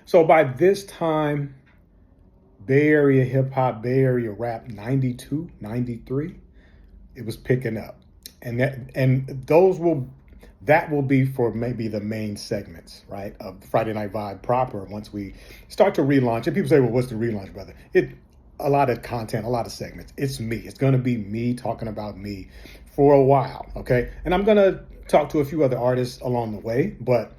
So by this time, Bay Area hip hop, Bay Area rap, 92, 93, it was picking up. And that will be for maybe the main segments, right, of Friday Night Vibe proper once we start to relaunch. And people say, well, what's the relaunch, brother? A lot of content, a lot of segments. It's me. It's going to be me talking about me for a while, okay? And I'm going to talk to a few other artists along the way, but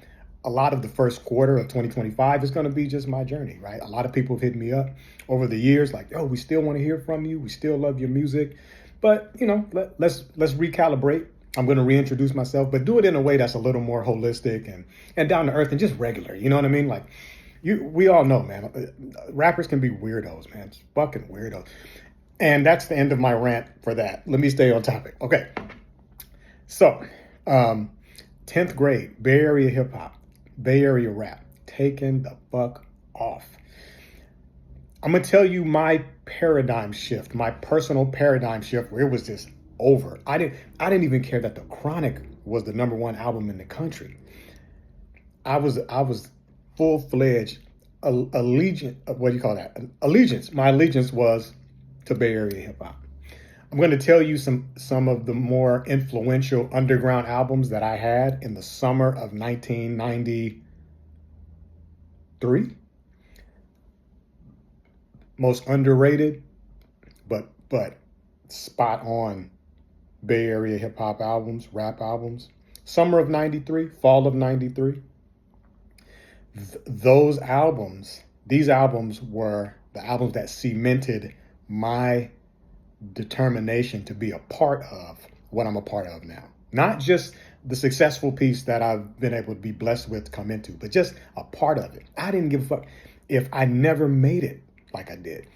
a lot of the first quarter of 2025 is going to be just my journey, right? A lot of people have hit me up over the years like, oh, we still want to hear from you. We still love your music. But, let's recalibrate. I'm going to reintroduce myself, but do it in a way that's a little more holistic and down to earth and just regular. You know what I mean? Like, we all know, man, rappers can be weirdos, man. It's fucking weirdos. And that's the end of my rant for that. Let me stay on topic. Okay. So, 10th grade, Bay Area hip hop, Bay Area rap, taking the fuck off. I'm going to tell you my paradigm shift, my personal paradigm shift where it was just over. I didn't even care that The Chronic was the #1 album in the country. I was full-fledged allegiance. What do you call that? Allegiance. My allegiance was to Bay Area hip hop. I'm going to tell you some of the more influential underground albums that I had in the summer of 1993. Most underrated, but spot on Bay Area hip hop albums, rap albums. Summer of 93, fall of 93. These albums were the albums that cemented my determination to be a part of what I'm a part of now. Not just the successful piece that I've been able to be blessed with to come into, but just a part of it. I didn't give a fuck if I never made it like I did.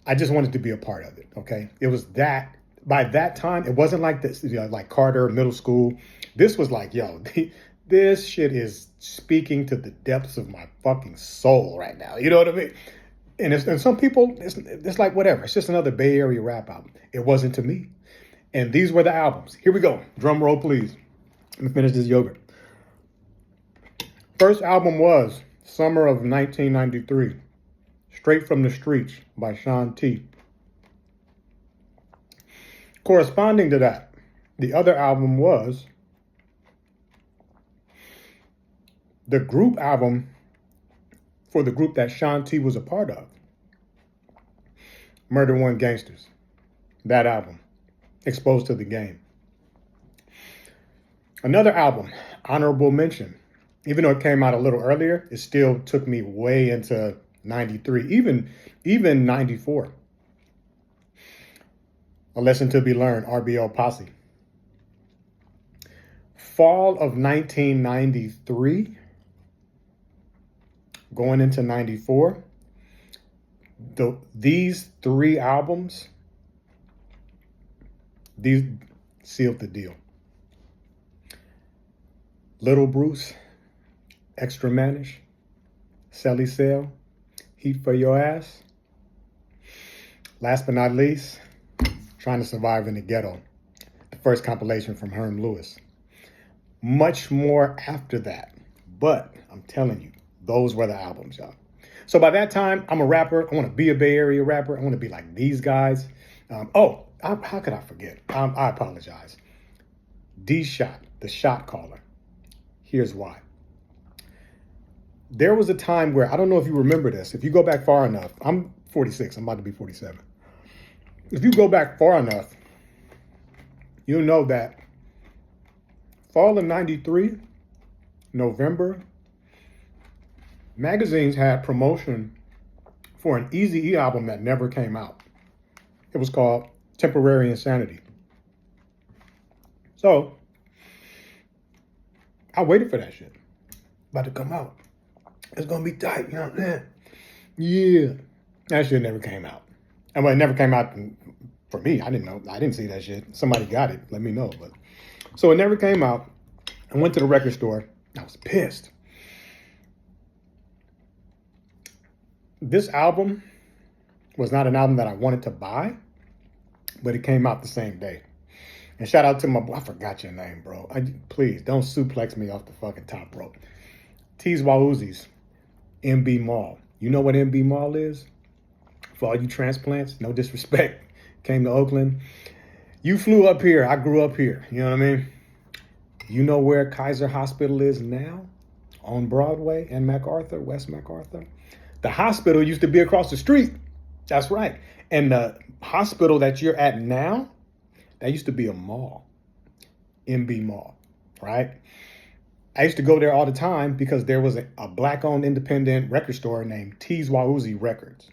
I just wanted to be a part of it, okay? It was that, by that time, it wasn't like this, like Carter, middle school. This was like, yo, this shit is speaking to the depths of my fucking soul right now. You know what I mean? And some people, it's like whatever. It's just another Bay Area rap album. It wasn't to me. And these were the albums. Here we go. Drum roll, please. Let me finish this yogurt. First album was summer of 1993. Straight from the Streets by Sean T. Corresponding to that, the other album was the group album for the group that Sean T was a part of. Murder One Gangsters. That album. Exposed to the Game. Another album, honorable mention. Even though it came out a little earlier, it still took me way into 93, even 94. A Lesson to Be Learned, RBL Posse. Fall of 1993, going into 94, these three albums, these sealed the deal. Little Bruce, Extra Manish, Selly Sale, Heat for Your Ass. Last but not least, Trying to Survive in the Ghetto, the first compilation from Herm Lewis. Much more after that, but I'm telling you, those were the albums, y'all. So by that time, I'm a rapper. I want to be a Bay Area rapper. I want to be like these guys. How could I forget? I apologize. D-Shot, the shot caller. Here's why. There was a time where, I don't know if you remember this, if you go back far enough, I'm 46, I'm about to be 47. If you go back far enough, you'll know that fall of 93, November, magazines had promotion for an Eazy-E album that never came out. It was called Temporary Insanity. So, I waited for that shit. About to come out. It's gonna be tight, you know what I'm saying? Yeah. That shit never came out. And well, it never came out for me. I didn't know. I didn't see that shit. Somebody got it. Let me know. But so it never came out. I went to the record store. I was pissed. This album was not an album that I wanted to buy, but it came out the same day. And shout out to my boy. I forgot your name, bro. Please don't suplex me off the fucking top rope. Tees Wauzi's MB Mall. You know what MB Mall is? For all you transplants, no disrespect, came to Oakland. You flew up here. I grew up here. You know what I mean? You know where Kaiser Hospital is now? On Broadway and MacArthur, West MacArthur. The hospital used to be across the street. That's right. And the hospital that you're at now, that used to be a mall, MB Mall, right? I used to go there all the time because there was a black-owned independent record store named Tees Wauzi Records.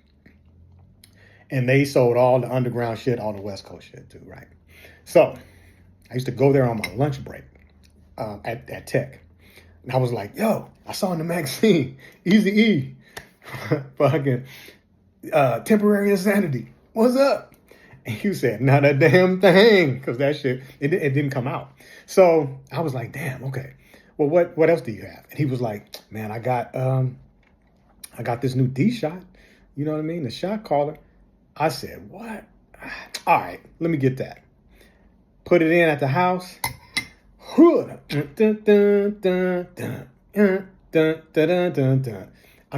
And they sold all the underground shit, all the West Coast shit too, right? So I used to go there on my lunch break at Tech. And I was like, yo, I saw in the magazine, Eazy-E, fucking Temporary Insanity. What's up? And you said, not a damn thing, because that shit, it didn't come out. So I was like, damn, okay. Well, what else do you have? And he was like, man, I got this new D-Shot. You know what I mean? The shot caller. I said, what? All right, let me get that. Put it in at the house. I'm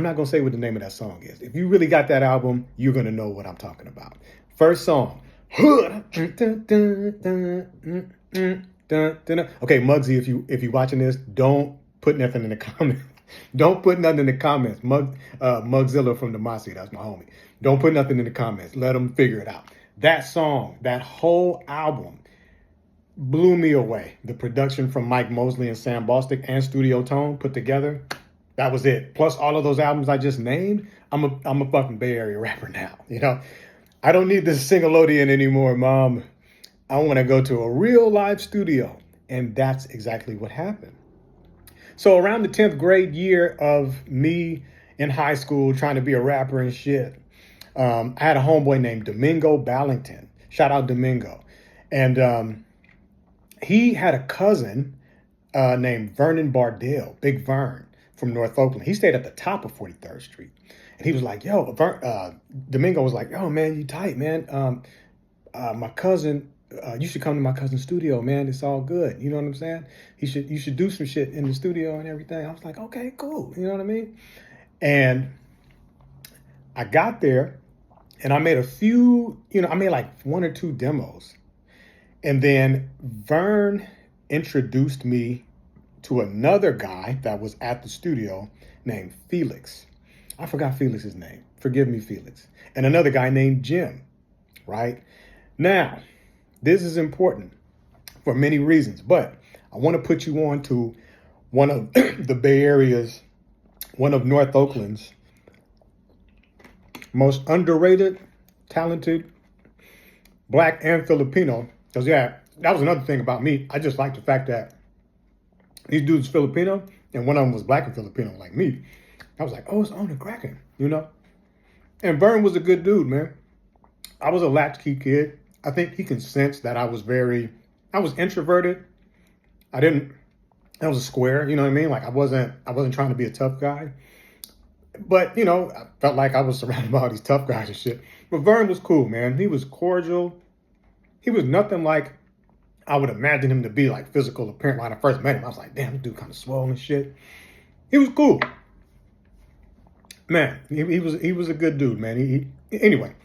not going to say what the name of that song is. If you really got that album, you're going to know what I'm talking about. First song. Okay, Muggsy, if you're watching this, don't put nothing in the comments. Don't put nothing in the comments. Mugzilla from the Mossy, that's my homie. Don't put nothing in the comments. Let them figure it out. That song, that whole album blew me away. The production from Mike Mosley and Sam Bostic and Studio Tone put together, that was it. Plus all of those albums I just named, I'm a fucking Bay Area rapper now. You know, I don't need this Singleodian anymore, Mom. I want to go to a real live studio. And that's exactly what happened. So around the 10th grade year of me in high school trying to be a rapper and shit, I had a homeboy named Domingo Ballington. Shout out Domingo. And he had a cousin named Vernon Bardell, Big Vern from North Oakland. He stayed at the top of 43rd Street. And he was like, yo, Domingo was like, yo, man, you tight, man. My cousin, you should come to my cousin's studio, man. It's all good. You know what I'm saying? You should do some shit in the studio and everything. I was like, okay, cool. You know what I mean? And I got there and I made a few, I made like 1 or 2 demos. And then Vern introduced me to another guy that was at the studio named Felix. I forgot Felix's name. Forgive me, Felix. And another guy named Jim, right? Now, this is important for many reasons, but I want to put you on to one of the Bay Area's, one of North Oakland's most underrated, talented, Black and Filipino. Because, yeah, that was another thing about me. I just like the fact that these dudes Filipino, and one of them was Black and Filipino like me. I was like, oh, it's on and cracking, And Vern was a good dude, man. I was a latchkey kid. I think he can sense that I was introverted. I was a square, you know what I mean? Like I wasn't trying to be a tough guy. But, I felt like I was surrounded by all these tough guys and shit. But Vern was cool, man. He was cordial. He was nothing like I would imagine him to be, like physical appearance. When I first met him, I was like, damn, this dude kind of swollen and shit. He was cool. Man, he was a good dude, man. Anyway,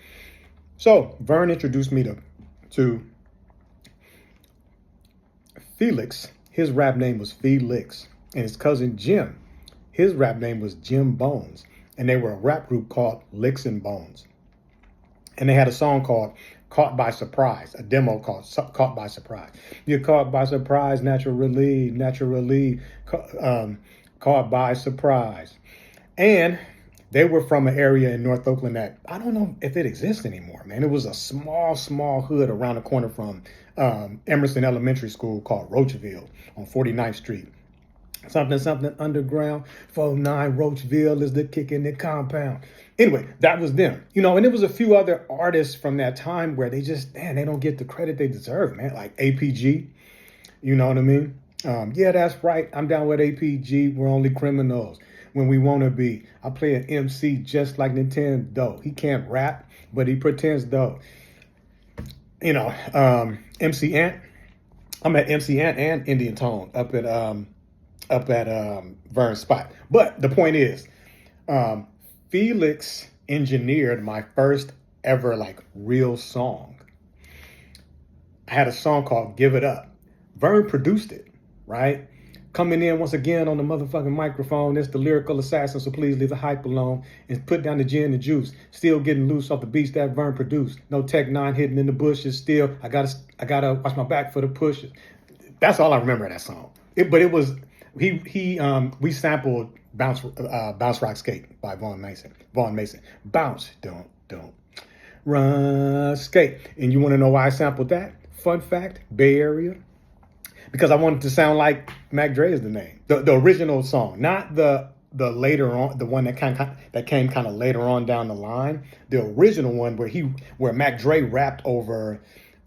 so Vern introduced me to Felix. His rap name was Felix. And his cousin Jim, his rap name was Jim Bones. And they were a rap group called Licks and Bones. And they had a song called Caught by Surprise, a demo called Caught by Surprise. You're caught by surprise, naturally, caught by surprise. And they were from an area in North Oakland that I don't know if it exists anymore, man. It was a small hood around the corner from Emerson Elementary School called Roachville on 49th Street. Something underground. 49 Roachville is the kick in the compound. Anyway, that was them. And there was a few other artists from that time where they don't get the credit they deserve, man. Like APG, you know what I mean? Yeah, that's right. I'm down with APG. We're only criminals when we want to be. I play an MC just like Nintendo. He can't rap, but he pretends though. MC Ant. I'm at MC Ant and Indian Tone up at up at Vern's spot. But the point is, um, Felix engineered my first ever like real song. I had a song called Give It Up. Vern produced it, right? Coming in once again on the motherfucking microphone. It's the lyrical assassin, so please leave the hype alone and put down the gin and juice. Still getting loose off the beats that Vern produced. No Tech 9 hitting in the bushes. Still, I gotta watch my back for the pushes. That's all I remember of that song. But it was we sampled Bounce Rock Skate by Vaughn Mason. Bounce, don't run skate. And you want to know why I sampled that? Fun fact, Bay Area. Because I wanted to sound like Mac Dre is the name. The original song, not the later on, the one that came kind of later on down the line. The original one where Mac Dre rapped over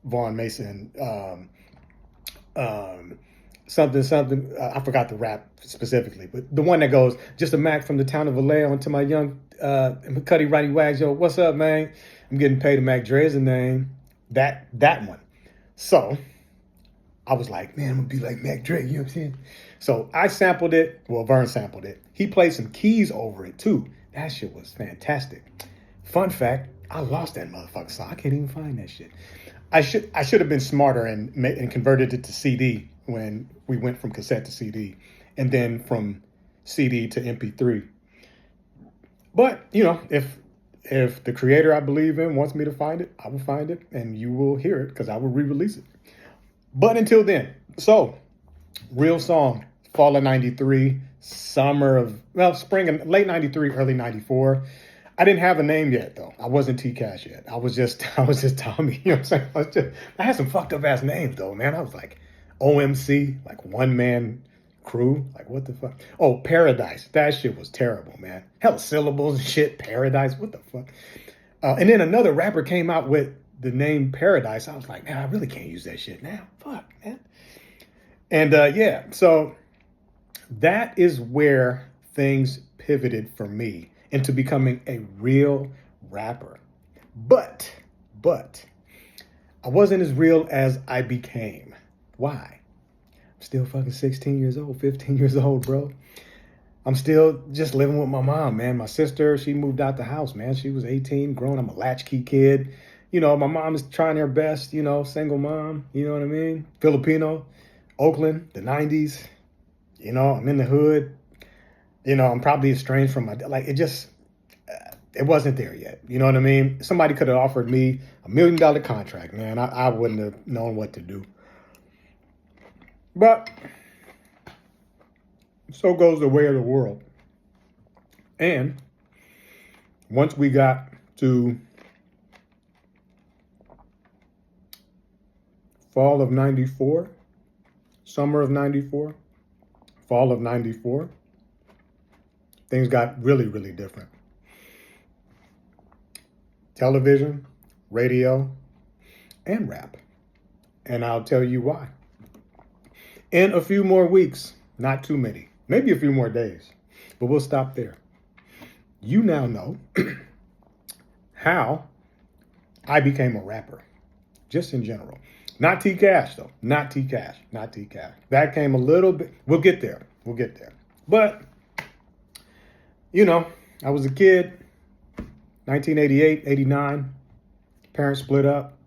Vaughn Mason. Something. I forgot the rap specifically, but the one that goes, just a Mac from the town of Vallejo to my young Cuddy Roddy Wags. Yo, what's up, man? I'm getting paid. Mac Dre is the name. That one. So I was like, man, I'm gonna be like Mac Dre. You know what I'm saying? So I sampled it. Well, Vern sampled it. He played some keys over it too. That shit was fantastic. Fun fact: I lost that motherfucker, so I can't even find that shit. I should have been smarter and converted it to CD when we went from cassette to CD, and then from CD to MP3. But you know, if the creator I believe in wants me to find it, I will find it, and you will hear it because I will re-release it. But until then, so real song, fall of '93, spring and late '93, early '94. I didn't have a name yet though. I wasn't T-Cash yet. I was just Tommy. You know what I'm saying? I had some fucked up ass names though, man. I was like OMC, like one man crew. Like what the fuck? Oh, Paradise. That shit was terrible, man. Hell, syllables and shit. Paradise. What the fuck? And then another rapper came out with the name Paradise. I was like, man, I really can't use that shit now. Fuck, man. And yeah, so that is where things pivoted for me into becoming a real rapper. But I wasn't as real as I became. Why? I'm still fucking 16 years old, 15 years old, bro. I'm still just living with my mom, man. My sister, she moved out the house, man. She was 18, grown. I'm a latchkey kid. You know, my mom is trying her best, you know, single mom, you know what I mean? Filipino, Oakland, the 90s. You know, I'm in the hood. You know, I'm probably estranged from my dad. Like, it wasn't there yet. You know what I mean? Somebody could have offered me $1 million contract, man. I wouldn't have known what to do. But so goes the way of the world. And once we got to fall of '94, summer of '94, fall of '94, things got really, really different. Television, radio, and rap. And I'll tell you why. In a few more weeks, not too many, maybe a few more days, but we'll stop there. You now know how I became a rapper, just in general. Not T-Cash, though. Not T-Cash. That came a little bit. We'll get there. But, you know, I was a kid, 1988, 89. Parents split up.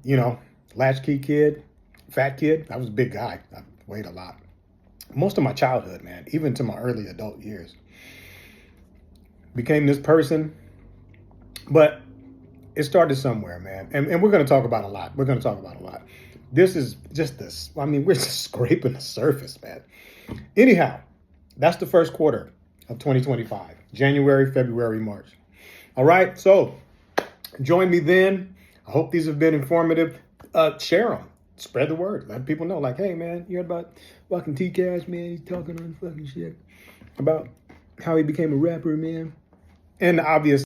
You know, latchkey kid, fat kid. I was a big guy. I weighed a lot. Most of my childhood, man, even to my early adult years. Became this person. But it started somewhere, man. And we're going to talk about a lot. This is just this. I mean, we're just scraping the surface, man. Anyhow, that's the first quarter of 2025. January, February, March. All right. So join me then. I hope these have been informative. Share them. Spread the word. Let people know, like, hey, man, you heard about fucking T-Cash, man? He's talking on fucking shit about how he became a rapper, man. And obviously,